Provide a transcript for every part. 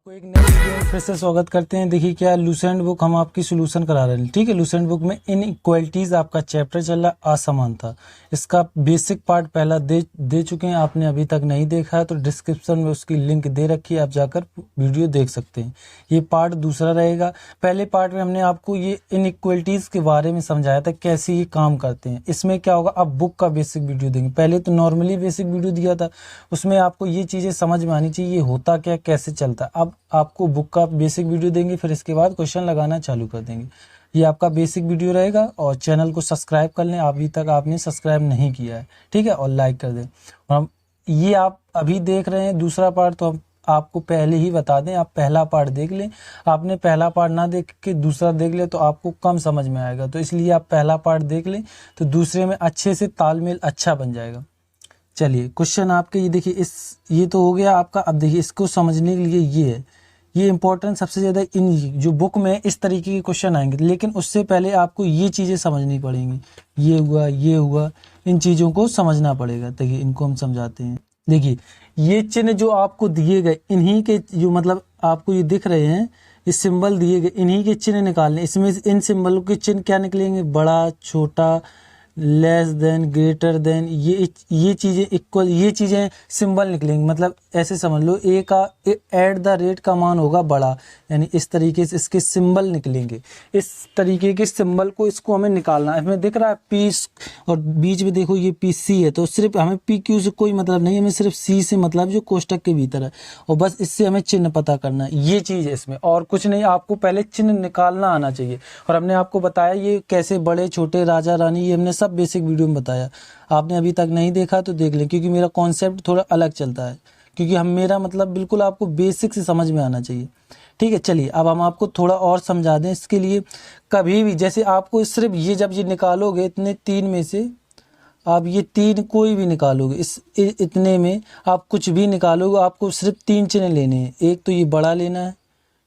आपको एक नई वीडियो में फिर से स्वागत करते हैं। देखिए क्या लूसेंट बुक हम आपकी सोल्यूशन करा रहे हैं। ठीक है, लूसेंट बुक में इनइक्वालिटीज आपका चैप्टर चल रहा है असमानता। इसका बेसिक पार्ट पहला दे चुके हैं, आपने अभी तक नहीं देखा है तो डिस्क्रिप्शन में उसकी लिंक दे रखी है, आप जाकर वीडियो देख सकते हैं। ये पार्ट दूसरा रहेगा। पहले पार्ट में हमने आपको ये इनइक्वालिटीज के बारे में समझाया था कैसे ये काम करते हैं। इसमें क्या होगा, अब बुक का बेसिक वीडियो देंगे। पहले तो नॉर्मली बेसिक वीडियो दिया था, उसमें आपको ये चीज़ें समझ में आनी चाहिए, ये होता क्या कैसे चलता है। अब आपको बुक का बेसिक वीडियो देंगे, फिर इसके बाद क्वेश्चन लगाना चालू कर देंगे। ये आपका बेसिक वीडियो रहेगा और चैनल को सब्सक्राइब कर लें, अभी तक आपने सब्सक्राइब नहीं किया है, ठीक है, और लाइक कर दें। और ये आप अभी देख रहे हैं दूसरा पार्ट, तो हम आपको पहले ही बता दें, आप पहला पार्ट देख लें। आपने पहला पार्ट ना देख के दूसरा देख ले तो आपको कम समझ में आएगा, तो इसलिए आप पहला पार्ट देख लें तो दूसरे में अच्छे से तालमेल अच्छा बन जाएगा। चलिए क्वेश्चन आपके ये देखिए, ये तो हो गया आपका। अब देखिए इसको समझने के लिए ये है, ये इंपॉर्टेंट सबसे ज़्यादा इन जो बुक में इस तरीके के क्वेश्चन आएंगे, लेकिन उससे पहले आपको ये चीज़ें समझनी पड़ेंगी। ये हुआ, इन चीज़ों को समझना पड़ेगा। देखिए इनको हम समझाते हैं। देखिए ये चिन्ह जो आपको दिए गए, इन्हीं के जो मतलब आपको ये दिख रहे हैं, ये सिंबल दिए गए, इन्हीं के चिन्ह निकालने। इसमें इन सिंबलों के चिन्ह क्या निकलेंगे, बड़ा, छोटा, लेस देन, ग्रेटर देन, ये चीज़ें इक्वल, ये चीज़ें सिंबल निकलेंगी। मतलब ऐसे समझ लो, ए का एट द रेट का मान होगा बड़ा, यानी इस तरीके से इसके सिंबल निकलेंगे। इस तरीके के सिंबल को इसको हमें निकालना है। हमें दिख रहा है पी और बीच में देखो ये पी सी है, तो सिर्फ हमें पी क्यू से कोई मतलब नहीं, हमें सिर्फ सी से मतलब जो कोष्टक के भीतर है, और बस इससे हमें चिन्ह पता करना है। ये चीज़ है इसमें, और कुछ नहीं। आपको पहले चिन्ह निकालना आना चाहिए। और हमने आपको बताया ये कैसे बड़े छोटे, राजा रानी, ये हमने सब बेसिक वीडियो में बताया। आपने अभी तक नहीं देखा तो देख लें, क्योंकि मेरा कॉन्सेप्ट थोड़ा अलग चलता है, क्योंकि मेरा मतलब बिल्कुल आपको बेसिक से समझ में आना चाहिए। ठीक है, चलिए अब हम आपको थोड़ा और समझा दें। इसके लिए कभी भी जैसे आपको सिर्फ ये जब ये निकालोगे, इतने तीन में से आप ये तीन कोई भी निकालोगे, इतने में आप कुछ भी निकालोगे, आपको सिर्फ तीन चिन्ह लेने हैं। एक तो ये बड़ा लेना है,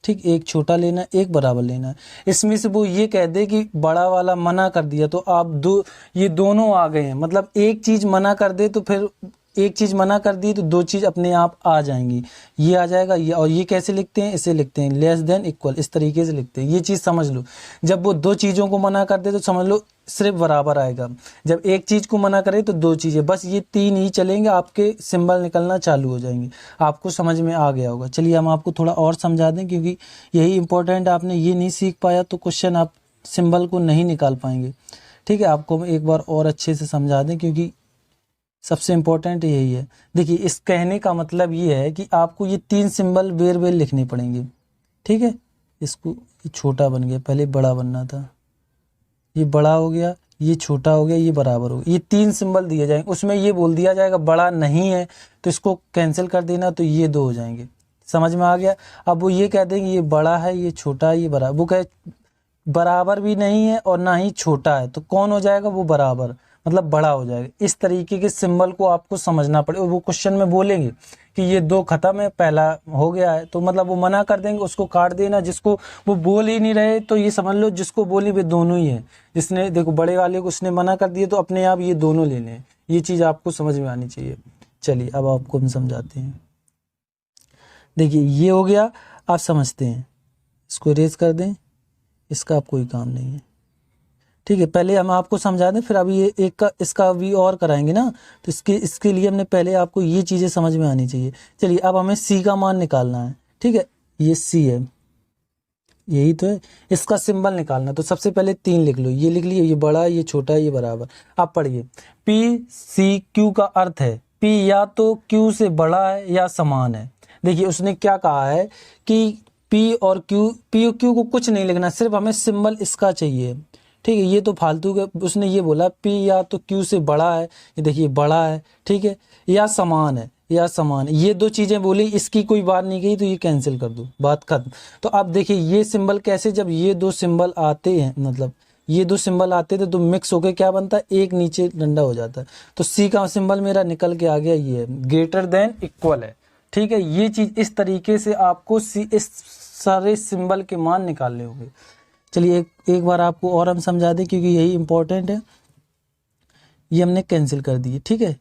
ठीक, एक छोटा लेना है, एक बराबर लेना है। इसमें से वो ये कह दे कि बड़ा वाला मना कर दिया तो आप ये दोनों आ गए हैं। मतलब एक चीज़ मना कर दे तो फिर एक चीज़ मना कर दी तो दो चीज़ अपने आप आ जाएंगी। ये आ जाएगा ये, और ये कैसे लिखते हैं, इसे लिखते हैं लेस देन इक्वल, इस तरीके से लिखते हैं। ये चीज़ समझ लो, जब वो दो चीज़ों को मना कर दे तो समझ लो सिर्फ बराबर आएगा। जब एक चीज़ को मना करे तो दो चीज़ें, बस ये तीन ही चलेंगे, आपके सिंबल निकलना चालू हो जाएंगे। आपको समझ में आ गया होगा। चलिए हम आपको थोड़ा और समझा दें, क्योंकि यही इंपॉर्टेंट, आपने ये नहीं सीख पाया तो क्वेश्चन आप सिंबल को नहीं निकाल पाएंगे। ठीक है, आपको हम एक बार और अच्छे से समझा दें, क्योंकि सबसे इम्पोर्टेंट यही है। देखिए इस कहने का मतलब ये है कि आपको ये तीन सिंबल बेर बेर लिखने पड़ेंगे। ठीक है, इसको ये छोटा बन गया, पहले बड़ा बनना था, ये बड़ा हो गया, ये छोटा हो गया, ये बराबर हो गया। ये तीन सिंबल दिए जाएंगे, उसमें ये बोल दिया जाएगा बड़ा नहीं है तो इसको कैंसिल कर देना, तो ये दो हो जाएंगे। समझ में आ गया। अब वो ये कह देंगे ये बड़ा है, ये छोटा है, ये बराबर। वो कहे बराबर भी नहीं है और ना ही छोटा है, तो कौन हो जाएगा, वो बराबर, मतलब बड़ा हो जाएगा। इस तरीके के सिंबल को आपको समझना पड़ेगा। वो क्वेश्चन में बोलेंगे कि ये दो खत्म है, पहला हो गया है, तो मतलब वो मना कर देंगे, उसको काट देना। जिसको वो बोल ही नहीं रहे तो ये समझ लो जिसको बोली वे दोनों ही है। जिसने देखो बड़े वाले को उसने मना कर दिए तो अपने आप ये दोनों लेने हैं। ये चीज़ आपको समझ में आनी चाहिए। चलिए अब आपको हम समझाते हैं। देखिए ये हो गया, आप समझते हैं, इसको इरेज कर दें, इसका आप कोई काम नहीं है। ठीक है, पहले हम आपको समझा दें, फिर अभी ये एक का इसका भी और कराएंगे ना, तो इसके लिए हमने पहले आपको ये चीज़ें समझ में आनी चाहिए। चलिए अब हमें सी का मान निकालना है। ठीक है, ये सी है, यही तो है, इसका सिंबल निकालना। तो सबसे पहले तीन लिख लो, ये लिख लिए, ये बड़ा, ये छोटा, ये बराबर। आप पढ़िए, पी सी क्यू का अर्थ है पी या तो क्यू से बड़ा है या समान है। देखिए उसने क्या कहा है कि पी और क्यू को कुछ नहीं लिखना, सिर्फ हमें सिंबल इसका चाहिए। ठीक है, ये तो फालतू का, उसने ये बोला पी या तो क्यू से बड़ा है, ये देखिए बड़ा है, ठीक है, या समान है, ये दो चीज़ें बोली, इसकी कोई बात नहीं कही तो ये कैंसिल कर दो, बात खत्म। तो अब देखिए ये सिंबल कैसे, जब ये दो सिंबल आते हैं, मतलब ये दो सिंबल आते थे तो मिक्स होकर क्या बनता है, एक नीचे डंडा हो जाता है। तो सी का सिंबल मेरा निकल के आ गया, ये है ग्रेटर देन इक्वल है। ठीक है, ये चीज़ इस तरीके से आपको इस सारे सिंबल के मान निकालने होंगे। चलिए एक बार आपको और हम समझा दें, क्योंकि यही इंपॉर्टेंट है। ये हमने कैंसिल कर दिए। ठीक है,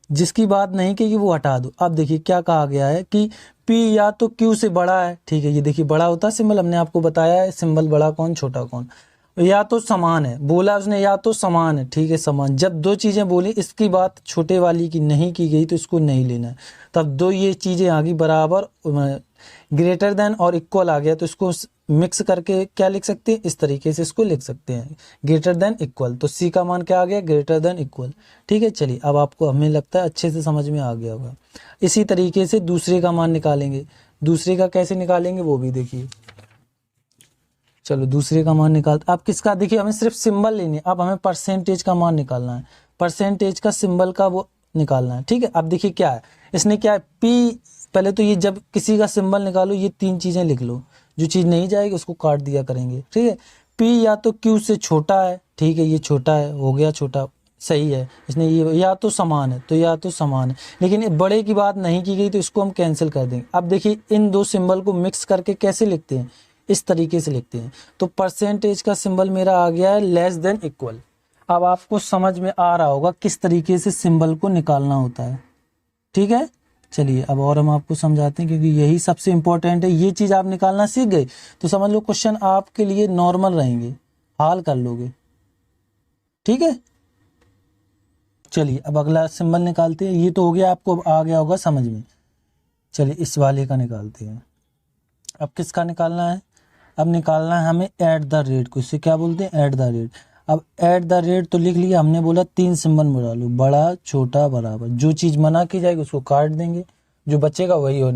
जिसकी बात नहीं की वो हटा दो। अब देखिए क्या कहा गया है कि P या तो Q से बड़ा है, ठीक है, ये देखिए बड़ा होता है सिंबल, हमने आपको बताया है सिंबल बड़ा कौन छोटा कौन, या तो समान है, बोला उसने या तो समान है, ठीक है समान। जब दो चीज़ें बोली इसकी बात छोटे वाली की नहीं की गई तो इसको नहीं लेना है। तब दो ये चीज़ें आ गई बराबर, ग्रेटर देन और इक्वल आ गया तो इसको मिक्स करके क्या लिख सकते हैं, इस तरीके से इसको लिख सकते हैं, ग्रेटर देन इक्वल। तो सी का मान क्या आ गया, ग्रेटर देन इक्वल। ठीक है, चलिए अब आपको हमें लगता है अच्छे से समझ में आ गया होगा। इसी तरीके से दूसरे का मान निकालेंगे। दूसरे का कैसे निकालेंगे वो भी देखिए। चलो दूसरे का मान निकालते, अब किसका, देखिए हमें सिर्फ सिंबल लेनी है, अब हमें परसेंटेज का मान निकालना है, परसेंटेज का सिंबल का वो निकालना है। ठीक है, अब देखिए क्या है, इसने क्या है P, पहले तो ये जब किसी का सिंबल निकालो ये तीन चीज़ें लिख लो, जो चीज़ नहीं जाएगी उसको काट दिया करेंगे। ठीक है, P या तो Q से छोटा है, ठीक है ये छोटा है, हो गया छोटा, सही है। इसने ये या तो समान है, तो या तो समान है, लेकिन ये बड़े की बात नहीं की गई तो इसको हम कैंसिल कर देंगे। अब देखिए इन दो सिंबल को मिक्स करके कैसे लिखते हैं, इस तरीके से लिखते हैं। तो परसेंटेज का सिंबल मेरा आ गया है लेस देन इक्वल। अब आपको समझ में आ रहा होगा किस तरीके से सिंबल को निकालना होता है। ठीक है, चलिए अब और हम आपको समझाते हैं, क्योंकि यही सबसे इंपॉर्टेंट है। ये चीज़ आप निकालना सीख गए तो समझ लो क्वेश्चन आपके लिए नॉर्मल रहेंगे, हाल कर लोगे। ठीक है, चलिए अब अगला सिंबल निकालते हैं। ये तो हो गया, आपको आ गया होगा समझ में। चलिए इस वाले का निकालते हैं। अब किसका निकालना है, अब निकालना है हमें एट द रेट को, इसे क्या बोलते हैं, एट द रेट। अब एट द रेट तो लिख लिया हमने, बोला तीन सिंबल बना लो, बड़ा छोटा बराबर। जो चीज़ मना की जाएगी उसको काट देंगे, जो बचेगा वही हो।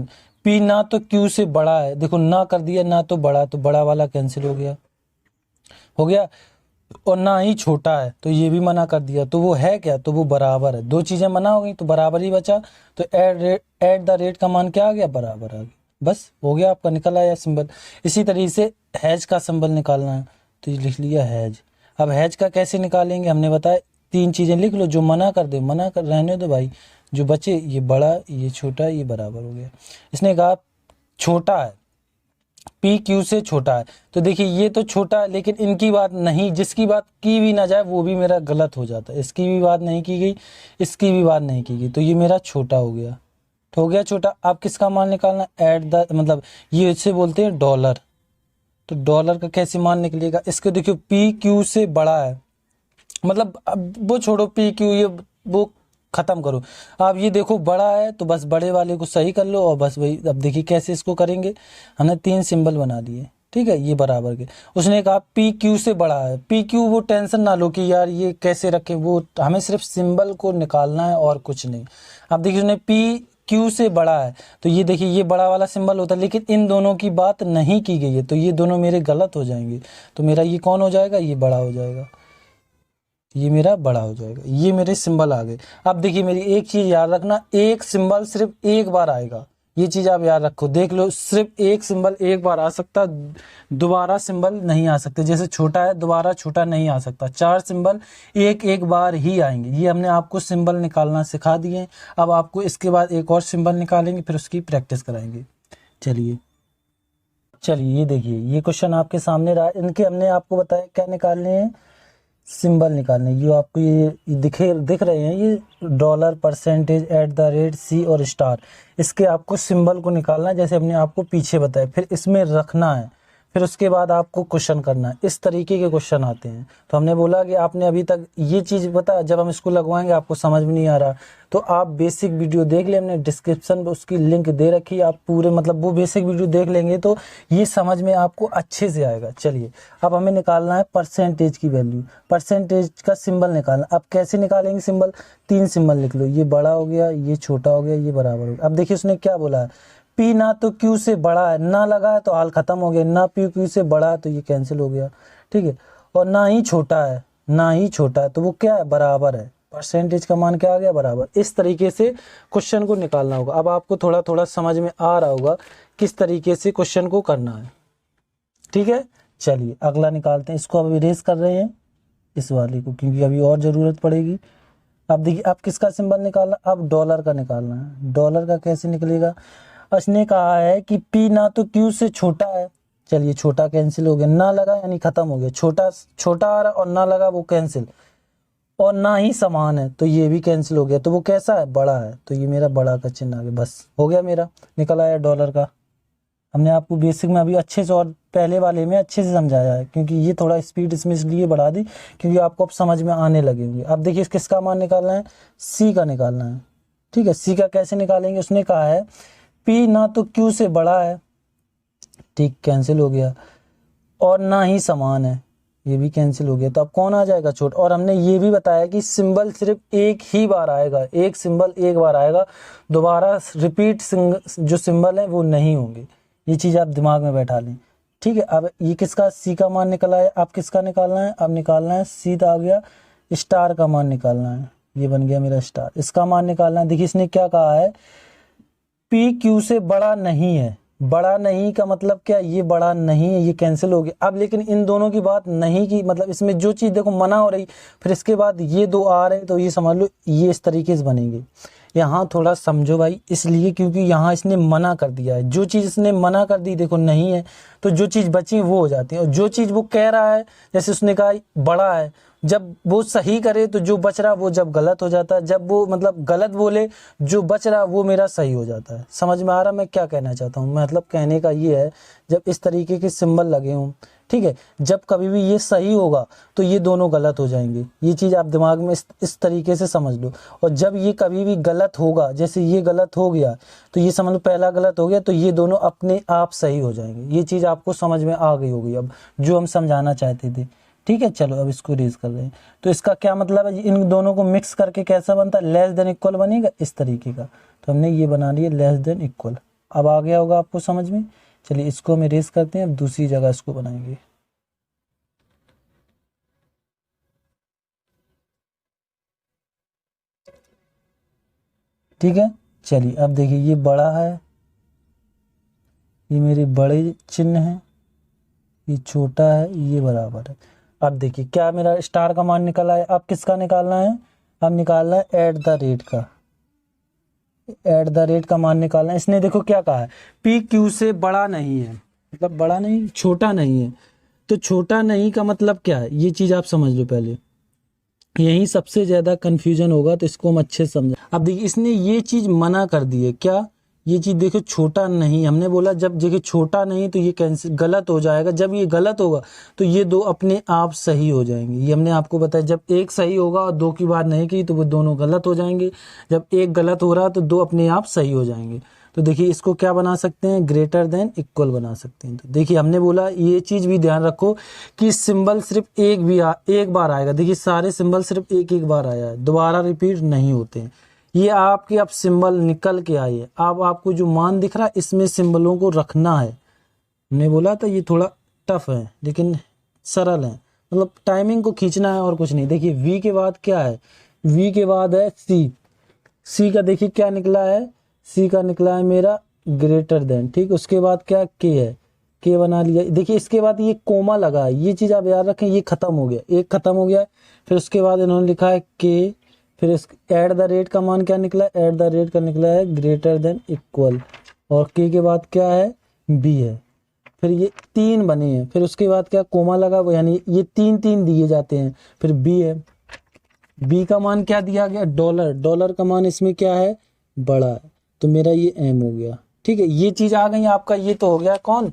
P ना तो Q से बड़ा है, देखो ना कर दिया, ना तो बड़ा, तो बड़ा वाला कैंसिल हो गया, हो गया। और ना ही छोटा है तो ये भी मना कर दिया, तो वो है क्या, तो वो बराबर है। दो चीज़ें मना हो गई तो बराबर ही बचा, तो एट द रेट का मान क्या आ गया, बराबर आ गया। बस हो गया, आपका निकल आया सिंबल। इसी तरीके से हैज का सिंबल निकालना है, तो ये लिख लिया हैज। अब हैज का कैसे निकालेंगे, हमने बताया तीन चीज़ें लिख लो, जो मना कर दे मना कर रहने दो भाई, जो बचे ये बड़ा ये छोटा ये बराबर हो गया। इसने कहा छोटा है, P Q से छोटा है, तो देखिए ये तो छोटा है, लेकिन इनकी बात नहीं, जिसकी बात की भी ना जाए वो भी मेरा गलत हो जाता है। इसकी भी बात नहीं की गई, इसकी भी बात नहीं की गई, तो ये मेरा छोटा हो गया, तो हो गया छोटा। अब किसका मान निकालना, एट द, मतलब ये इससे बोलते हैं डॉलर, तो डॉलर का कैसे मान निकलेगा, इसको देखियो P Q से बड़ा है, मतलब अब वो छोड़ो P Q ये वो खत्म करो। आप ये देखो बड़ा है तो बस बड़े वाले को सही कर लो, और बस वही। अब देखिए कैसे इसको करेंगे, हमने तीन सिंबल बना दिए, ठीक है ये बराबर के। उसने कहा P Q से बड़ा है, P Q वो टेंशन ना लो कि यार ये कैसे रखें, वो हमें सिर्फ सिंबल को निकालना है और कुछ नहीं। अब देखिए उसने P Q से बड़ा है, तो ये देखिए ये बड़ा वाला सिंबल होता है, लेकिन इन दोनों की बात नहीं की गई है, तो ये दोनों मेरे गलत हो जाएंगे। तो मेरा ये कौन हो जाएगा, ये बड़ा हो जाएगा, ये मेरा बड़ा हो जाएगा। ये मेरे सिंबल आ गए। अब देखिए मेरी एक चीज़ याद रखना, एक सिंबल सिर्फ एक बार आएगा, ये चीज़ आप याद रखो, देख लो सिर्फ एक सिंबल एक बार आ सकता, दोबारा सिंबल नहीं आ सकते। जैसे छोटा है दोबारा छोटा नहीं आ सकता, चार सिंबल एक एक बार ही आएंगे। ये हमने आपको सिंबल निकालना सिखा दिए। अब आपको इसके बाद एक और सिंबल निकालेंगे, फिर उसकी प्रैक्टिस कराएंगे। चलिए ये देखिए ये क्वेश्चन आपके सामने रहा, इनके हमने आपको बताया क्या निकालने हैं, सिंबल निकालने। ये आपको ये दिख रहे हैं, ये dollar, percentage, at the rate, C और स्टार, इसके आपको सिंबल को निकालना है, जैसे हमने आपको पीछे बताया। फिर इसमें रखना है, फिर उसके बाद आपको क्वेश्चन करना है। इस तरीके के क्वेश्चन आते हैं। तो हमने बोला कि आपने अभी तक ये चीज़ बता, जब हम इसको लगवाएंगे आपको समझ में नहीं आ रहा तो आप बेसिक वीडियो देख ले, हमने डिस्क्रिप्शन में उसकी लिंक दे रखी है, आप पूरे मतलब वो बेसिक वीडियो देख लेंगे तो ये समझ में आपको अच्छे से आएगा। चलिए अब हमें निकालना है परसेंटेज की वैल्यू, परसेंटेज का सिंबल निकालना। अब कैसे निकालेंगे सिंबल, तीन सिंबल लिख लो, ये बड़ा हो गया, ये छोटा हो गया, ये बराबर हो गया। अब देखिए उसने क्या बोला है, P ना तो Q से बड़ा है, ना लगा है तो हाल खत्म हो गया, ना P Q से बड़ा है तो ये कैंसिल हो गया, ठीक है। और ना ही छोटा है, ना ही छोटा है, तो वो क्या है, बराबर है। परसेंटेज का मान क्या आ गया, बराबर। इस तरीके से क्वेश्चन को निकालना होगा। अब आपको थोड़ा थोड़ा समझ में आ रहा होगा किस तरीके से क्वेश्चन को करना है, ठीक है। चलिए अगला निकालते हैं, इसको अब इरेज कर रहे हैं इस वाले को, क्योंकि अभी और ज़रूरत पड़ेगी। अब देखिए अब किसका सिंबल निकालना, अब डॉलर का निकालना है। डॉलर का कैसे निकलेगा, उसने कहा है कि P ना तो Q से छोटा है, चलिए छोटा कैंसिल हो गया, ना लगा यानी खत्म हो गया, छोटा छोटा आ रहा और ना लगा वो कैंसिल। और ना ही समान है, तो ये भी कैंसिल हो गया। तो वो कैसा है, बड़ा है, तो ये मेरा बड़ा का चिन्ह आ गया। बस हो गया, मेरा निकल आया डॉलर का। हमने आपको बेसिक में अभी अच्छे से और पहले वाले में अच्छे से समझाया है, क्योंकि ये थोड़ा स्पीड इसमें इसलिए बढ़ा दी क्योंकि आपको अब समझ में आने लगेंगे। अब देखिए किसका मान निकालना है, सी का निकालना है। ठीक है, सी का कैसे निकालेंगे, उसने कहा है पी ना तो क्यू से बड़ा है, ठीक, कैंसिल हो गया, और ना ही समान है, ये भी कैंसिल हो गया। तो अब कौन आ जाएगा, छोटा। और हमने ये भी बताया कि सिंबल सिर्फ एक ही बार आएगा, एक सिंबल एक बार आएगा, दोबारा रिपीट जो सिंबल है वो नहीं होंगे। ये चीज़ आप दिमाग में बैठा लें। ठीक है, अब ये किसका, सी का मान निकला है। अब किसका निकालना है, अब निकालना है, सी आ गया, स्टार का मान निकालना है। ये बन गया मेरा स्टार, इसका मान निकालना है। देखिए इसने क्या कहा है, पी क्यू से बड़ा नहीं है। बड़ा नहीं का मतलब क्या, ये बड़ा नहीं है, ये कैंसिल हो गया। अब लेकिन इन दोनों की बात नहीं की, मतलब इसमें जो चीज़ देखो मना हो रही, फिर इसके बाद ये दो आ रहे हैं, तो ये समझ लो ये इस तरीके से बनेंगे। यहाँ थोड़ा समझो भाई, इसलिए क्योंकि यहाँ इसने मना कर दिया है। जो चीज़ इसने मना कर दी देखो नहीं है, तो जो चीज़ बची वो हो जाती है। और जो चीज़ वो कह रहा है, जैसे उसने कहा बड़ा है, जब वो सही करे तो जो बच रहा वो जब गलत हो जाता है, जब वो मतलब गलत बोले जो बच रहा वो मेरा सही हो जाता है। समझ में आ रहा मैं क्या कहना चाहता हूँ, मतलब कहने का ये है जब इस तरीके के सिंबल लगे हों, ठीक है, जब कभी भी ये सही होगा तो ये दोनों गलत हो जाएंगे। ये चीज़ आप दिमाग में इस तरीके से समझ लो। और जब ये कभी भी गलत होगा, जैसे ये गलत हो गया तो ये समझ लो पहला गलत हो गया, तो ये दोनों अपने आप सही हो जाएंगे। ये चीज़ आपको समझ में आ गई होगी अब, जो हम समझाना चाहते थे। ठीक है, चलो अब इसको रेज कर रहे हैं। तो इसका क्या मतलब है, इन दोनों को मिक्स करके कैसा बनता है, लेस देन इक्वल बनेगा इस तरीके का। तो हमने ये बना लिया लेस देन इक्वल। अब आ गया होगा आपको समझ में। चलिए इसको हम रेज करते हैं, अब दूसरी जगह इसको बनाएंगे। ठीक है, चलिए अब देखिए ये बड़ा है, ये मेरे बड़े चिन्ह है, ये छोटा है, ये बराबर है। अब देखिए क्या मेरा स्टार का मान निकला है। अब किसका निकालना है, अब निकालना है एट द रेट का। एट द रेट का मान निकालना है। इसने देखो क्या कहा है, पी क्यू से बड़ा नहीं है, मतलब बड़ा नहीं, छोटा नहीं है। तो छोटा नहीं का मतलब क्या है, ये चीज़ आप समझ लो पहले, यही सबसे ज़्यादा कन्फ्यूजन होगा, तो इसको हम अच्छे से समझें। अब देखिए इसने ये चीज़ मना कर दी है, क्या, ये चीज़ देखो छोटा नहीं, हमने बोला जब देखिए छोटा नहीं तो ये कैंसिल गलत हो जाएगा, जब ये गलत होगा तो ये दो अपने आप सही हो जाएंगे। ये हमने आपको बताया, जब एक सही होगा और दो की बात नहीं की तो वो दोनों गलत हो जाएंगे। जब एक गलत हो रहा तो दो अपने आप सही हो जाएंगे। तो देखिए इसको क्या बना सकते हैं, ग्रेटर देन इक्वल बना सकते हैं। तो देखिए हमने बोला ये चीज़ भी ध्यान रखो कि सिंबल सिर्फ एक बार आएगा। देखिए सारे सिंबल सिर्फ एक बार आया है, दोबारा रिपीट नहीं होते हैं। ये आपके अब सिंबल निकल के आए हैं। अब आपको जो मान दिख रहा है इसमें सिंबलों को रखना है। हमने बोला था ये थोड़ा टफ है लेकिन सरल है, मतलब टाइमिंग को खींचना है और कुछ नहीं। देखिए वी के बाद क्या है, वी के बाद है सी। सी का देखिए क्या निकला है, सी का निकला है मेरा ग्रेटर देन, ठीक। उसके बाद क्या, के है, के बना लिया। देखिए इसके बाद ये कोमा लगा है, ये चीज़ आप याद रखें, ये खत्म हो गया, एक खत्म हो गया। फिर उसके बाद इन्होंने लिखा है के, फिर इस एट द रेट का मान क्या निकला, एट द रेट का निकला है ग्रेटर देन इक्वल, और के के बाद क्या है, बी है। फिर ये तीन बने हैं, फिर उसके बाद क्या कोमा लगा, यानी ये तीन तीन दिए जाते हैं। फिर बी है, बी का मान क्या दिया गया, डॉलर। डॉलर का मान इसमें क्या है, बड़ा है, तो मेरा ये एम हो गया। ठीक है, ये चीज़ आ गई आपका, ये तो हो गया कौन,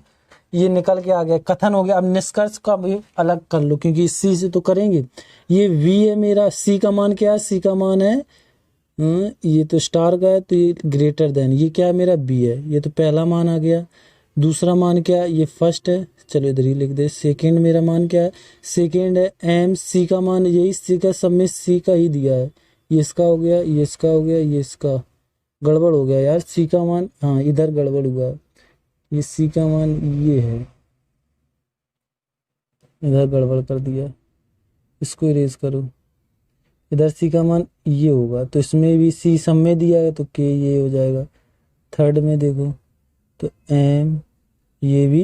ये निकल के आ गया, कथन हो गया। अब निष्कर्ष का भी अलग कर लो क्योंकि सी से तो करेंगे। ये वी है मेरा, सी का मान क्या है, सी का मान है ये तो स्टार का है, तो ये ग्रेटर देन, ये क्या है मेरा बी है, ये तो पहला मान आ गया। दूसरा मान क्या है, ये फर्स्ट है, चलो इधर ही लिख दे। सेकंड मेरा मान क्या है, सेकंड है एम। सी का मान यही, सी का सब में सी का ही दिया है। ये इसका हो गया, ये इसका हो गया, ये इसका, गड़बड़ हो गया यार, सी का मान, हाँ इधर गड़बड़ हुआ, ये सी का मान ये है, इधर गड़बड़ कर दिया, इसको इरेज करो। इधर सी का मान ये होगा, तो इसमें भी सी सब में दिया है तो के ये हो जाएगा। थर्ड में देखो तो एम, ये भी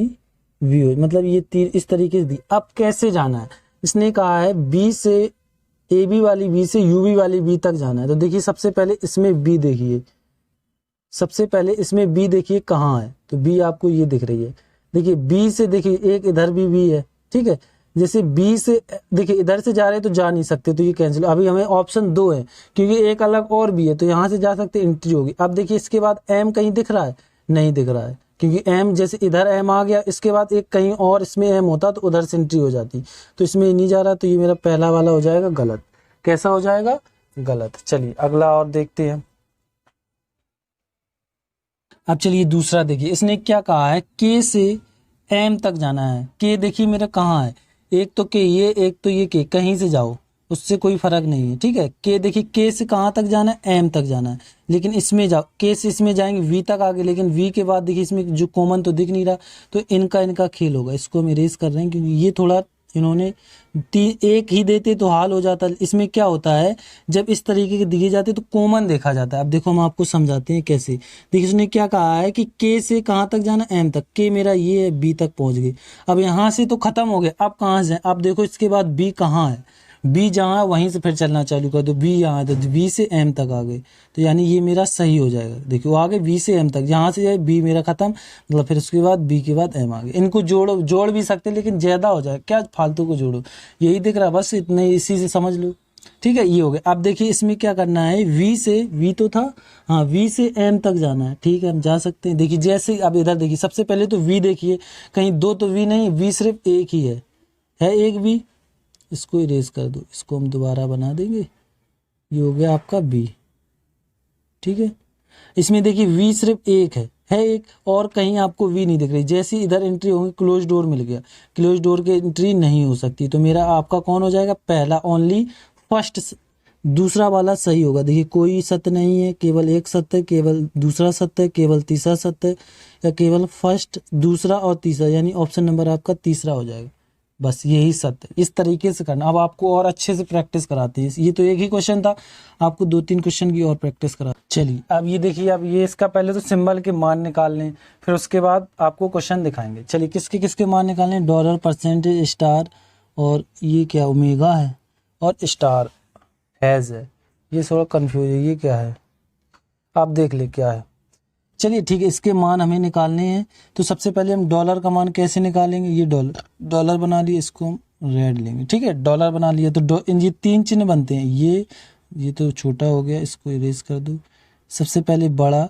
वी हो, मतलब ये तीन इस तरीके से दी। अब कैसे जाना है, इसने कहा है बी से ए बी वाली बी से यू बी वाली बी तक जाना है। तो देखिए सबसे पहले इसमें बी देखिए, सबसे पहले इसमें बी देखिए कहाँ है, तो बी आपको ये दिख रही है। देखिए बी से देखिए एक इधर भी बी है, ठीक है। जैसे बी से देखिए इधर से जा रहे हैं तो जा नहीं सकते, तो ये कैंसिल। अभी हमें ऑप्शन 2 है क्योंकि एक अलग और भी है, तो यहाँ से जा सकते, एंट्री होगी। अब देखिए इसके बाद एम कहीं दिख रहा है, नहीं दिख रहा है, क्योंकि एम जैसे इधर एम आ गया, इसके बाद एक कहीं और इसमें एम होता तो उधर से एंट्री हो जाती, तो इसमें नहीं जा रहा, तो ये मेरा पहला वाला हो जाएगा गलत। कैसा हो जाएगा? गलत। चलिए अगला और देखते हैं। अब चलिए दूसरा देखिए, इसने क्या कहा है, के से एम तक जाना है। के देखिए मेरा कहाँ है, एक तो के ये, एक तो ये के, कहीं से जाओ उससे कोई फर्क नहीं है, ठीक है। के देखिए के से कहाँ तक जाना है, एम तक जाना है, लेकिन इसमें जाओ, के से इसमें जाएंगे वी तक आगे, लेकिन वी के बाद देखिए इसमें जो कॉमन तो दिख नहीं रहा, तो इनका खेल होगा। इसको हम इरेज कर रहे हैं क्योंकि ये थोड़ा इन्होंने एक ही देते तो हाल हो जाता। इसमें क्या होता है, जब इस तरीके के दिए जाते तो कॉमन देखा जाता है। अब देखो हम आपको समझाते हैं कैसे। देखिए उसने क्या कहा है कि के से कहाँ तक जाना, एम तक। के मेरा ये है, बी तक पहुंच गए। अब यहाँ से तो खत्म हो गया, अब कहाँ से? अब देखो इसके बाद बी कहाँ है, बी जहाँ है वहीं से फिर चलना चालू कर दो। बी यहाँ है तो बी से एम तक आ गए, तो यानी ये मेरा सही हो जाएगा। देखिए वो आगे बी से एम तक, यहाँ से जाए बी मेरा खत्म, मतलब फिर उसके बाद बी के बाद एम आ गए। इनको जोड़ भी सकते लेकिन ज़्यादा हो जाए, क्या फालतू को जोड़ो, यही दिख रहा, बस इतने, इसी से समझ लो, ठीक है। ये हो गया। अब देखिए इसमें क्या करना है, वी से, वी तो था, हाँ वी से एम तक जाना है, ठीक है, हम जा सकते हैं। देखिए जैसे अब इधर देखिए, सबसे पहले तो वी देखिए, कहीं दो तो वी नहीं, वी सिर्फ एक ही है एक वी। इसको इरेज कर दो, इसको हम दोबारा बना देंगे, ये हो गया आपका बी, ठीक है। इसमें देखिए वी सिर्फ एक है एक, और कहीं आपको वी नहीं दिख रही। जैसी इधर एंट्री होगी, क्लोज डोर मिल गया, क्लोज डोर की एंट्री नहीं हो सकती, तो मेरा आपका कौन हो जाएगा, पहला ओनली फर्स्ट, दूसरा वाला सही होगा। देखिए कोई सत्य नहीं है, केवल एक सत्य है, केवल दूसरा सत्य है, केवल तीसरा सत्य है, या केवल फर्स्ट, दूसरा और तीसरा, यानी ऑप्शन नंबर आपका तीसरा हो जाएगा। बस यही सत्य, इस तरीके से करना। अब आपको और अच्छे से प्रैक्टिस कराते हैं, ये तो एक ही क्वेश्चन था, आपको 2-3 क्वेश्चन की और प्रैक्टिस करा। चलिए अब ये देखिए, अब ये इसका पहले तो सिंबल के मान निकाल लें, फिर उसके बाद आपको क्वेश्चन दिखाएंगे। चलिए किसके किसके मान निकालने, डॉलर, परसेंटेज, स्टार, और ये क्या ओमेगा है, और स्टार हैज़ है। ये थोड़ा कन्फ्यूज है, ये क्या है, आप देख ले क्या है। चलिए ठीक है, इसके मान हमें निकालने हैं। तो सबसे पहले हम डॉलर का मान कैसे निकालेंगे, ये डॉलर बना लिए, इसको हम रेड लेंगे, ठीक है। डॉलर बना लिया तो ये 3 चिन्ह बनते हैं, ये तो छोटा हो गया, इसको इरेज कर दो। सबसे पहले बड़ा,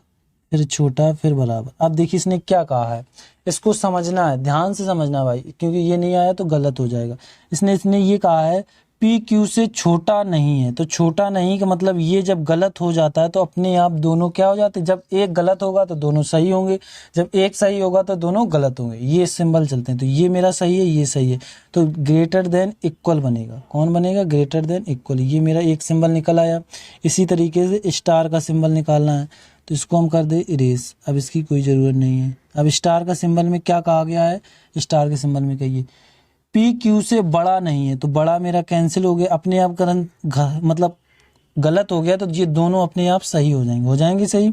फिर छोटा, फिर बराबर। अब देखिए इसने क्या कहा है, इसको समझना है, ध्यान से समझना भाई, क्योंकि ये नहीं आया तो गलत हो जाएगा। इसने ये कहा है पी क्यू से छोटा नहीं है, तो छोटा नहीं का मतलब ये जब गलत हो जाता है तो अपने आप दोनों क्या हो जाते हैं, जब एक गलत होगा तो दोनों सही होंगे, जब एक सही होगा तो दोनों गलत होंगे, ये सिंबल चलते हैं। तो ये मेरा सही है, ये सही है, तो ग्रेटर देन इक्वल बनेगा। कौन बनेगा, ग्रेटर देन इक्वल। ये मेरा एक सिंबल निकल आया। इसी तरीके से स्टार का सिंबल निकालना है, तो इसको हम कर दे इरेज, अब इसकी कोई ज़रूरत नहीं है। अब स्टार का सिंबल में क्या कहा गया है, स्टार के सिंबल में कहिए पी क्यू से बड़ा नहीं है, तो बड़ा मेरा कैंसिल हो गया, अपने आप मतलब गलत हो गया, तो ये दोनों अपने आप सही हो जाएंगे सही।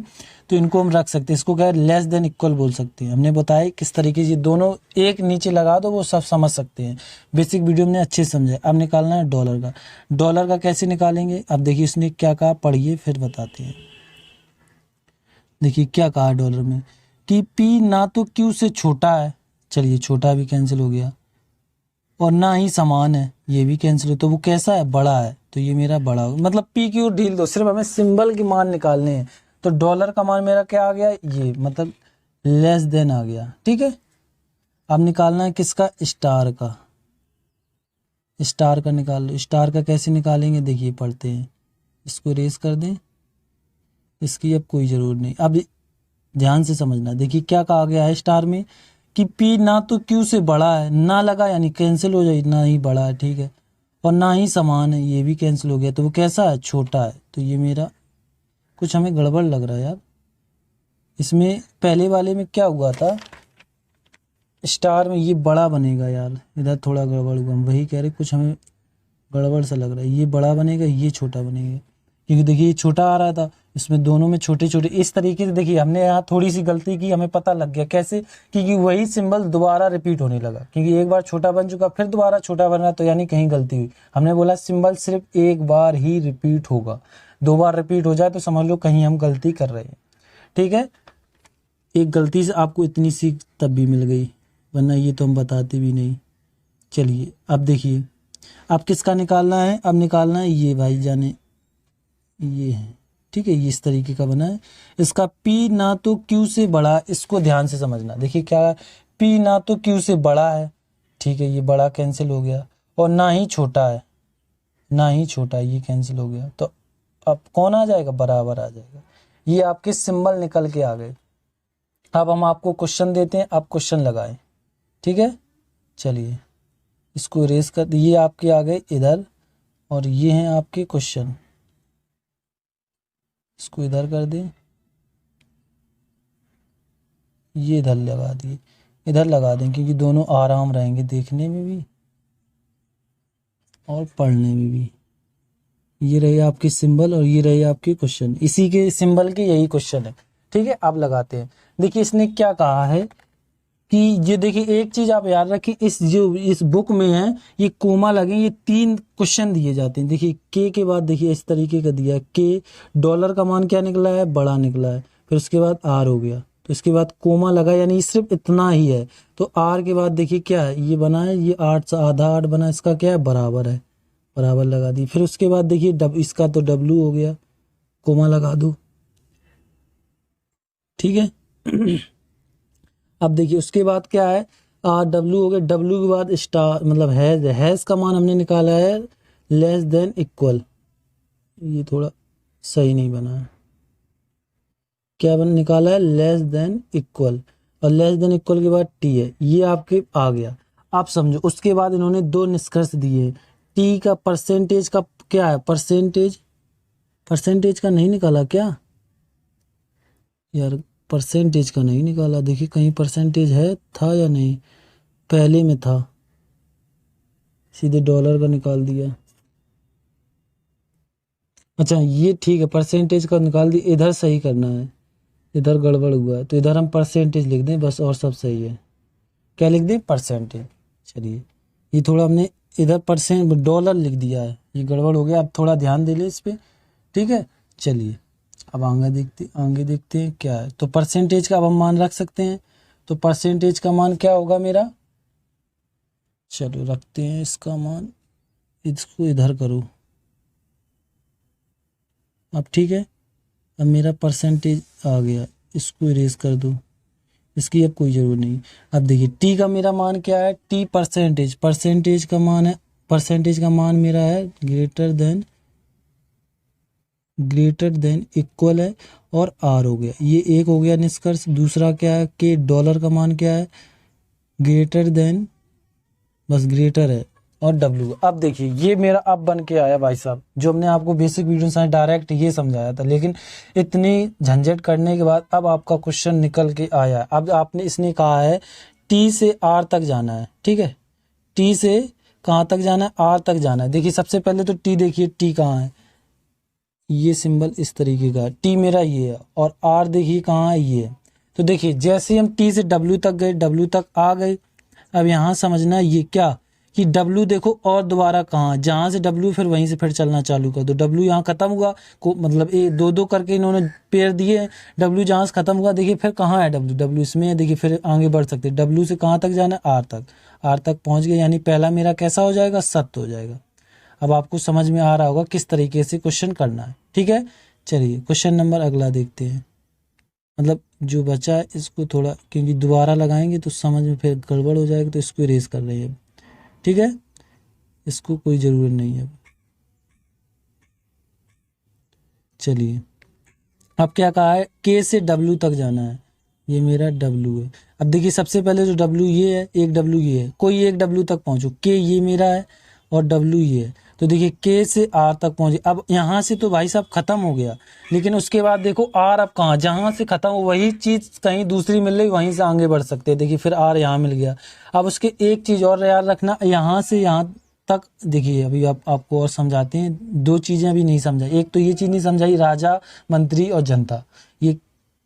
तो इनको हम रख सकते हैं, इसको क्या है, लेस देन इक्वल बोल सकते हैं। हमने बताया किस तरीके से दोनों एक नीचे लगा दो, वो सब समझ सकते हैं, बेसिक वीडियो में अच्छे से समझे। अब निकालना है डॉलर का। डॉलर का कैसे निकालेंगे, अब देखिए इसने क्या कहा, पढ़िए फिर बताते हैं। देखिए क्या कहा डॉलर में कि पी ना तो क्यू से छोटा है, चलिए छोटा भी कैंसिल हो गया, और ना ही समान है, ये भी कैंसिल हो, तो वो कैसा है, बड़ा है, तो ये मेरा बड़ा, मतलब पी क्यू ढील दो, सिर्फ हमें सिंबल के मान निकालने हैं। तो डॉलर का मान मेरा क्या आ गया, ये मतलब लेस देन आ गया, ठीक है। अब निकालना है किसका, स्टार का। स्टार का निकाल लो। स्टार का कैसे निकालेंगे, देखिए पढ़ते हैं, इसको रेस कर दें, इसकी अब कोई ज़रूरत नहीं। अब ध्यान से समझना, देखिए क्या कहा गया है स्टार में कि पी ना तो क्यू से बड़ा है, ना लगा यानी कैंसिल हो जाए, ना ही बड़ा है, ठीक है, और ना ही समान है, ये भी कैंसिल हो गया, तो वो कैसा है, छोटा है। तो ये मेरा कुछ हमें गड़बड़ लग रहा है यार, इसमें पहले वाले में क्या हुआ था, स्टार में ये बड़ा बनेगा यार, इधर थोड़ा गड़बड़ हुआ, हम वही कह रहे, कुछ हमें गड़बड़ सा लग रहा है, ये बड़ा बनेगा, ये छोटा बनेगा, क्योंकि देखिए ये छोटा आ रहा था, इसमें दोनों में छोटे छोटे, इस तरीके से। देखिए हमने यहाँ थोड़ी सी गलती की, हमें पता लग गया कैसे, क्योंकि वही सिंबल दोबारा रिपीट होने लगा, क्योंकि एक बार छोटा बन चुका फिर दोबारा छोटा बन रहा, तो यानी कहीं गलती हुई। हमने बोला सिंबल सिर्फ एक बार ही रिपीट होगा, 2 बार रिपीट हो जाए तो समझ लो कहीं हम गलती कर रहे हैं, ठीक है। एक गलती से आपको इतनी सीख तब भी मिल गई, वरना ये तो हम बताते भी नहीं। चलिए अब देखिए, अब किसका निकालना है, अब निकालना है ये भाई जाने, ये है, ठीक है, ये इस तरीके का बना है। इसका P ना तो Q से बड़ा, इसको ध्यान से समझना। देखिए क्या है, P ना तो Q से बड़ा है, ठीक है, ये बड़ा कैंसिल हो गया, और ना ही छोटा है, ना ही छोटा है, ये कैंसिल हो गया। तो अब कौन आ जाएगा, बराबर आ जाएगा। ये आपके सिंबल निकल के आ गए। अब हम आपको क्वेश्चन देते हैं, आप क्वेश्चन लगाएं, ठीक है। चलिए इसको इरेज कर, ये आपके आ गए इधर, और ये हैं आपके क्वेश्चन, इसको इधर कर दें, ये इधर लगा दिए, इधर लगा दें, क्योंकि दोनों आराम रहेंगे देखने में भी और पढ़ने में भी। ये रहे आपके सिंबल और ये रहे आपके क्वेश्चन, इसी के सिंबल के यही क्वेश्चन है, ठीक है। आप लगाते हैं, देखिए इसने क्या कहा है कि ये देखिए, एक चीज आप याद रखिए, इस जो इस बुक में है ये कोमा लगे, ये 3 क्वेश्चन दिए जाते हैं। देखिए के के बाद देखिए इस तरीके का दिया, के डॉलर का मान क्या निकला है, बड़ा निकला है, फिर उसके बाद आर हो गया, तो इसके बाद कोमा लगा, यानी सिर्फ इतना ही है। तो आर के बाद देखिए क्या है, ये बना है, ये 8 से आधा 8 बना, इसका क्या है, बराबर है, बराबर लगा दी। फिर उसके बाद देखिए इसका तो डब्लू हो गया, कोमा लगा दो, ठीक है। अब देखिए उसके बाद क्या है, डब्लू हो गया, डब्लू के बाद स्टार, मतलब हैज का मान हमने निकाला है लेस देन इक्वल, ये थोड़ा सही नहीं बना है, क्या बन निकाला है, लेस देन इक्वल, और लेस देन इक्वल के बाद टी है, ये आपके आ गया। आप समझो, उसके बाद इन्होंने 2 निष्कर्ष दिए। टी का परसेंटेज का क्या है, परसेंटेज का नहीं निकाला क्या यार, परसेंटेज का नहीं निकाला। देखिए कहीं परसेंटेज है, था या नहीं, पहले में था, सीधे डॉलर का निकाल दिया। अच्छा ये ठीक है, परसेंटेज का निकाल दिया, इधर सही करना है, इधर गड़बड़ हुआ है, तो इधर हम परसेंटेज लिख दें बस, और सब सही है। क्या लिख दें, परसेंटेज। चलिए ये थोड़ा हमने इधर परसेंट डॉलर लिख दिया है, ये गड़बड़ हो गया, अब थोड़ा ध्यान दे ले इस पर, ठीक है। चलिए अब आगे देखते हैं क्या है। तो परसेंटेज का अब हम मान रख सकते हैं, तो परसेंटेज का मान क्या होगा मेरा, चलो रखते हैं इसका मान, इसको इधर करो, अब ठीक है। अब मेरा परसेंटेज आ गया, इसको इरेज कर दो, इसकी अब कोई ज़रूरत नहीं। अब देखिए टी का मेरा मान क्या है, टी परसेंटेज का मान है, परसेंटेज का मान मेरा है ग्रेटर देन इक्वल है, और आर हो गया, ये एक हो गया निष्कर्ष। दूसरा क्या है, कि डॉलर का मान क्या है, ग्रेटर देन, बस ग्रेटर है, और डब्ल्यू। अब देखिए ये मेरा अब बन के आया भाई साहब, जो हमने आपको बेसिक वीडियो साइंस डायरेक्ट ये समझाया था, लेकिन इतनी झंझट करने के बाद अब आपका क्वेश्चन निकल के आया है। अब आपने इसने कहा है टी से आर तक जाना है, ठीक है, टी से कहाँ तक जाना है, आर तक जाना है। देखिए सबसे पहले तो टी, देखिए टी कहाँ है, ये सिंबल इस तरीके का, टी मेरा ये है, और आर देखिए कहाँ है, ये है। तो देखिए जैसे हम टी से डब्ल्यू तक गए, डब्ल्यू तक आ गए, अब यहाँ समझना ये क्या, कि डब्ल्यू देखो, और दोबारा कहाँ, जहाँ से डब्ल्यू फिर वहीं से फिर चलना चालू कर दो। डब्ल्यू यहाँ खत्म हुआ, को मतलब ये 2-2 करके इन्होंने पेयर दिए हैं। डब्ल्यू जहाँ से खत्म हुआ, देखिए फिर कहाँ है डब्ल्यू इसमें है, देखिए फिर आगे बढ़ सकते हैं। डब्ल्यू से कहाँ तक जाना है, आर तक पहुँच गए, यानी पहला मेरा कैसा हो जाएगा, सत्य हो जाएगा। अब आपको समझ में आ रहा होगा किस तरीके से क्वेश्चन करना है, ठीक है। चलिए क्वेश्चन नंबर अगला देखते हैं, मतलब जो बचा है इसको थोड़ा, क्योंकि दोबारा लगाएंगे तो समझ में फिर गड़बड़ हो जाएगा, तो इसको इरेज कर रहे हैं, ठीक है, इसको कोई ज़रूरत नहीं है। चलिए अब क्या कहा है, के से डब्ल्यू तक जाना है, ये मेरा डब्ल्यू है। अब देखिए सबसे पहले जो डब्ल्यू ये है, एक डब्ल्यू ये है, कोई एक डब्ल्यू तक पहुँचो, के ये मेरा है और डब्ल्यू ये है। तो देखिए के से आर तक पहुँचे, अब यहाँ से तो भाई साहब ख़त्म हो गया, लेकिन उसके बाद देखो आर अब कहाँ, जहाँ से ख़त्म हो वही चीज़ कहीं दूसरी मिल रही, वहीं से आगे बढ़ सकते हैं। देखिए फिर आर यहाँ मिल गया। अब उसके एक चीज़ और याद रखना, यहाँ से यहाँ तक, देखिए अभी आपको और समझाते हैं, 2 चीज़ें अभी नहीं समझाई। एक तो ये चीज़ नहीं समझाई, राजा, मंत्री और जनता,